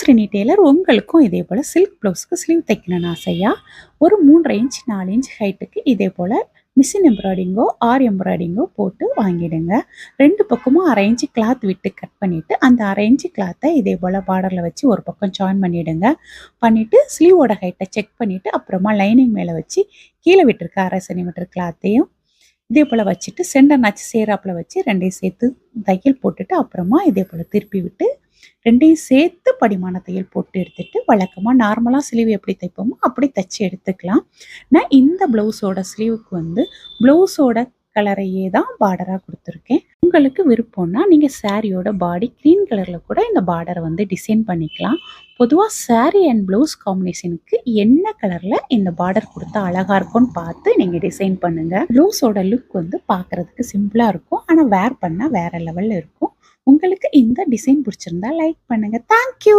Hasini Taylor. உங்களுக்கும் இதே போல் silk ப்ளவுஸ்க்கு sleeve தைக்கணும்னு ஆசையா, ஒரு 3 இன்ச் 4 இன்ச் ஹைட்டுக்கு இதே போல் மிஷின் எம்ப்ராய்டிங்கோ ஆர் எம்ப்ராய்டிங்கோ போட்டு வாங்கிடுங்க. 2 பக்கமும் 1/2 இன்ச் கிளாத் விட்டு கட் பண்ணிவிட்டு அந்த 1/2 இன்ச் கிளாத்தை இதே போல் பார்டரில் வச்சு ஒரு பக்கம் ஜாயின் பண்ணிவிடுங்க. பண்ணிவிட்டு ஸ்லீவோட ஹைட்டை செக் பண்ணிவிட்டு அப்புறமா லைனிங் மேலே வச்சு கீழே விட்டுருக்க 1/2 சென்டிமீட்டர் கிளாத்தையும் இதே போல் வச்சுட்டு சென்டர் நாச்சு சேராப்பில் வச்சு 2யும் சேர்த்து தையல் போட்டுட்டு அப்புறமா இதே போல் திருப்பி விட்டு 2யும் சேர்த்து படிமான தையல் போட்டு எடுத்துட்டு வழக்கமாக நார்மலாக ஸ்லீவ் எப்படி தைப்போமோ அப்படி தைச்சி எடுத்துக்கலாம். நான் இந்த ப்ளவுஸோட ஸ்லீவுக்கு ப்ளவுஸோட கலரையே தான் பார்டராக கொடுத்துருக்கேன். உங்களுக்கு விருப்பம்னா நீங்கள் சாரியோட பாடி க்ரீன் கலரில் கூட இந்த பார்டரை டிசைன் பண்ணிக்கலாம். பொதுவாக சாரி அண்ட் ப்ளவுஸ் காம்பினேஷனுக்கு என்ன கலரில் இந்த பார்டர் கொடுத்தா அழகாக இருக்கும்னு பார்த்து நீங்கள் டிசைன் பண்ணுங்கள். ப்ளவுஸோட லுக் பார்க்குறதுக்கு சிம்பிளாக இருக்கும், ஆனால் வேர் பண்ணால் வேறு லெவலில் இருக்கும். உங்களுக்கு இந்த டிசைன் பிடிச்சிருந்தா லைக் பண்ணுங்க. தேங்க்யூ.